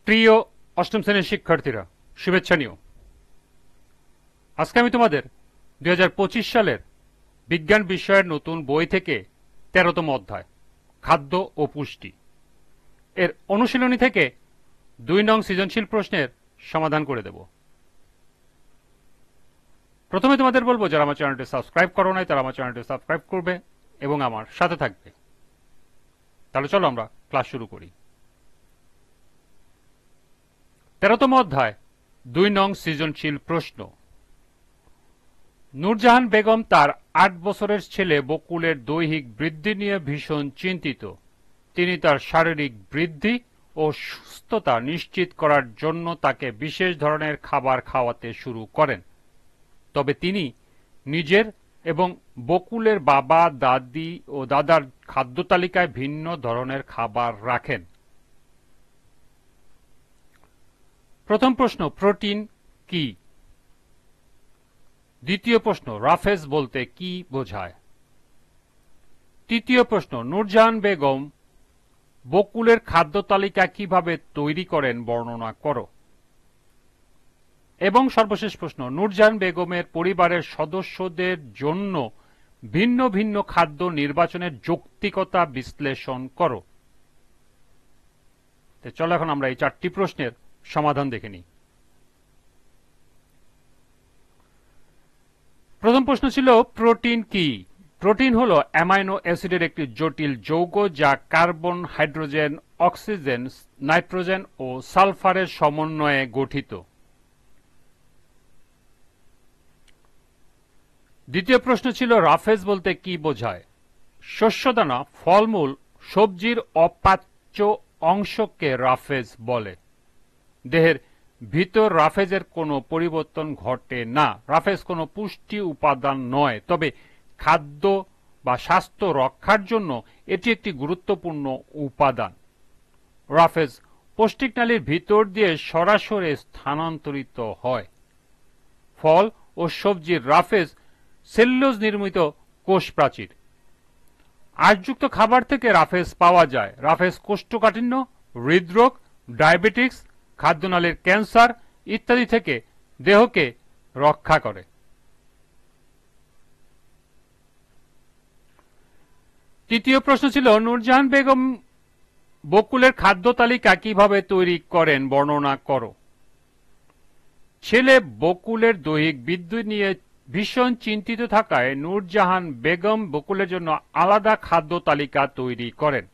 প্রিয় অষ্টম শ্রেণীর শিক্ষার্থীরা, শুভেচ্ছা নিও। আজকে আমি তোমাদের 2025 সালের বিজ্ঞান বিষয়ের নতুন বই থেকে 13তম অধ্যায় খাদ্য ও পুষ্টি এর অনুশীলনী থেকে 2 নং সৃজনশীল প্রশ্নের সমাধান করে দেব। প্রথমে তোমাদের বলবো, যারা আমার চ্যানেলটি সাবস্ক্রাইব করো নাই তারা আমার চ্যানেলটি সাবস্ক্রাইব করবে এবং আমার সাথে থাকবে। তাহলে চলো আমরা ক্লাস শুরু করি। 13তম অধ্যায় 2 নং সৃজনশীল প্রশ্ন। নূরজাহান বেগম তার 8 বছরের ছেলে বকুলের দৈহিক বৃদ্ধি নিয়ে ভীষণ চিন্তিত। তিনি তার শারীরিক বৃদ্ধি ও সুস্থতা নিশ্চিত করার জন্য তাকে বিশেষ ধরনের খাবার খাওয়াতে শুরু করেন। তবে তিনি নিজের এবং বকুলের বাবা, দাদি ও দাদার খাদ্য তালিকায় ভিন্ন ধরনের খাবার রাখেন। প্রথম প্রশ্ন, প্রোটিন কি? দ্বিতীয় প্রশ্ন, রাফেজ বলতে কি বোঝায়? তৃতীয় প্রশ্ন, নূরজাহান বেগম বকুলের খাদ্য তালিকা কিভাবে তৈরি করেন বর্ণনা করো। এবং সর্বশেষ প্রশ্ন, নূরজাহান বেগমের পরিবারের সদস্যদের জন্য ভিন্ন ভিন্ন খাদ্য নির্বাচনের যৌক্তিকতা বিশ্লেষণ করো। চলো এখন আমরা এই 4টি প্রশ্নের সমাধান দেখে নিই। প্রথম প্রশ্ন ছিল প্রোটিন কি? প্রোটিন হলো অ্যামাইনো অ্যাসিডের একটি জটিল যৌগ যা কার্বন, হাইড্রোজেন, অক্সিজেন, নাইট্রোজেন ও সালফারের সমন্বয়ে গঠিত। দ্বিতীয় প্রশ্ন ছিল রাফেজ বলতে কি বোঝায়? শস্যদানা, ফলমূল, সবজির অপাচ্য অংশকে রাফেজ বলে। দেহের ভিতর রাফেজের কোনো পরিবর্তন ঘটে না। রাফেজ কোনো পুষ্টি উপাদান নয়, তবে খাদ্য বা স্বাস্থ্য রক্ষার জন্য এটি একটি গুরুত্বপূর্ণ উপাদান। রাফেজ পৌষ্টিকনালীর ভিতর দিয়ে সরাসরি স্থানান্তরিত হয়। ফল ও সবজির রাফেজ সেলুলোজ নির্মিত কোষ প্রাচীর। আঁশযুক্ত খাবার থেকে রাফেজ পাওয়া যায়। রাফেজ কোষ্ঠকাঠিন্য, হৃদরোগ, ডায়াবেটিস, খাদ্যনালীর ক্যান্সার ইত্যাদি থেকে দেহকে রক্ষা করে। তৃতীয় প্রশ্ন ছিল নূরজাহান বেগম বকুলের খাদ্য তালিকা কিভাবে তৈরি করেন বর্ণনা করো। ছেলে বকুলের দৈহিক বৃদ্ধি নিয়ে ভীষণ চিন্তিত থাকায় নূরজাহান বেগম বকুলের জন্য আলাদা খাদ্য তালিকা তৈরি করেন।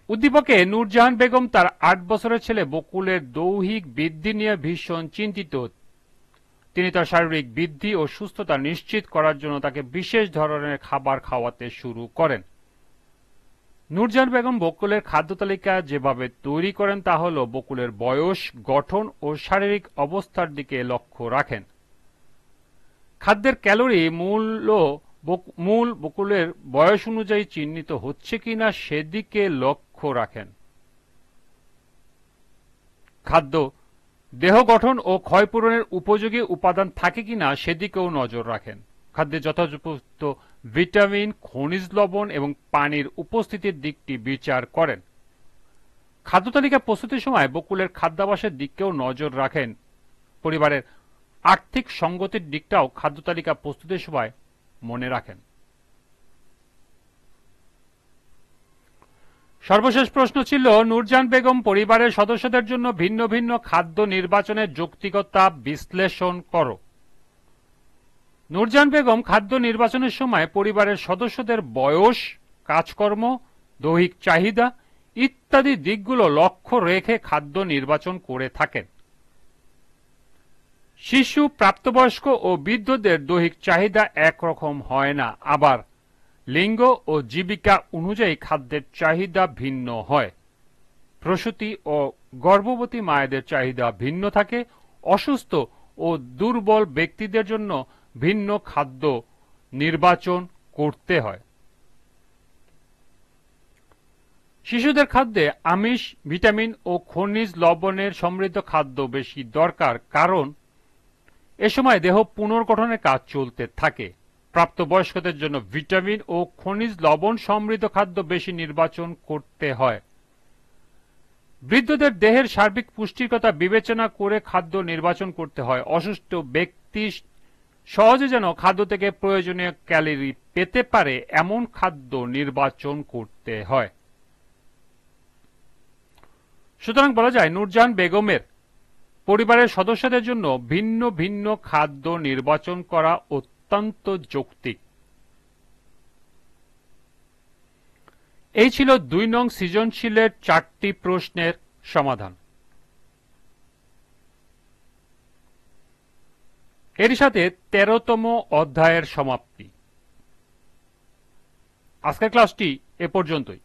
উদ্দীপকে নূরজাহান বেগম তার 8 বছরের ছেলে বকুলের দৈহিক বৃদ্ধি নিয়ে ভীষণ চিন্তিত। তিনি তার শারীরিক বৃদ্ধি ও সুস্থতা নিশ্চিত করার জন্য তাকে বিশেষ ধরনের খাবার খাওয়াতে শুরু করেন। নূরজাহান বেগম বকুলের খাদ্য তালিকা যেভাবে তৈরি করেন তা হল বকুলের বয়স, গঠন ও শারীরিক অবস্থার দিকে লক্ষ্য রাখেন। খাদ্যের ক্যালোরি মূল বকুলের বয়স অনুযায়ী চিহ্নিত হচ্ছে কিনা সেদিকে লক্ষ্য রাখেন। খাদ্য দেহ গঠন ও ক্ষয়পূরণের উপযোগী উপাদান থাকে কিনা সেদিকেও নজর রাখেন। খাদ্যে যথোপযুক্ত ভিটামিন, খনিজ লবণ এবং পানির উপস্থিতির দিকটি বিচার করেন। খাদ্য তালিকা প্রস্তুতির সময় বকুলের খাদ্যাভ্যাসের দিকেও নজর রাখেন। পরিবারের আর্থিক সঙ্গতির দিকটাও খাদ্য তালিকা প্রস্তুতির সময় মনে রাখেন। সর্বশেষ প্রশ্ন ছিল নূরজাহান বেগম পরিবারের সদস্যদের জন্য ভিন্ন ভিন্ন খাদ্য নির্বাচনের যৌক্তিকতা বিশ্লেষণ করো। নূরজাহান বেগম খাদ্য নির্বাচনের সময় পরিবারের সদস্যদের বয়স, কাজকর্ম, দৈহিক চাহিদা ইত্যাদি দিকগুলো লক্ষ্য রেখে খাদ্য নির্বাচন করে থাকেন। শিশু, প্রাপ্তবয়স্ক ও বৃদ্ধদের দৈহিক চাহিদা একরকম হয় না, আবার লিঙ্গ ও জীবিকা অনুযায়ী খাদ্যের চাহিদা ভিন্ন হয়। প্রসূতি ও গর্ভবতী মায়েদের চাহিদা ভিন্ন থাকে। অসুস্থ ও দুর্বল ব্যক্তিদের জন্য ভিন্ন খাদ্য নির্বাচন করতে হয়। শিশুদের খাদ্যে আমিষ, ভিটামিন ও খনিজ লবণের সমৃদ্ধ খাদ্য বেশি দরকার, কারণ এ সময় দেহ পুনর্গঠনের কাজ চলতে থাকে। প্রাপ্তবয়স্কদের জন্য ভিটামিন ও খনিজ লবণ সমৃদ্ধ খাদ্য বেশি নির্বাচন করতে হয়। বৃদ্ধদের দেহের সার্বিক পুষ্টির কথা বিবেচনা করে খাদ্য নির্বাচন করতে হয়। অসুস্থ ব্যক্তি সহজে যেন খাদ্য থেকে প্রয়োজনীয় ক্যালোরি পেতে পারে এমন খাদ্য নির্বাচন করতে হয়। সুতরাং বলা যায় নূরজাহান বেগমের পরিবারের সদস্যদের জন্য ভিন্ন ভিন্ন খাদ্য নির্বাচন করা অত্যন্ত যৌক্তিক। এই ছিল ২ নং সৃজনশীলের ৪টি প্রশ্নের সমাধান। এর সাথে ১৩তম অধ্যায়ের সমাপ্তি। আজকের ক্লাসটি এ পর্যন্তই।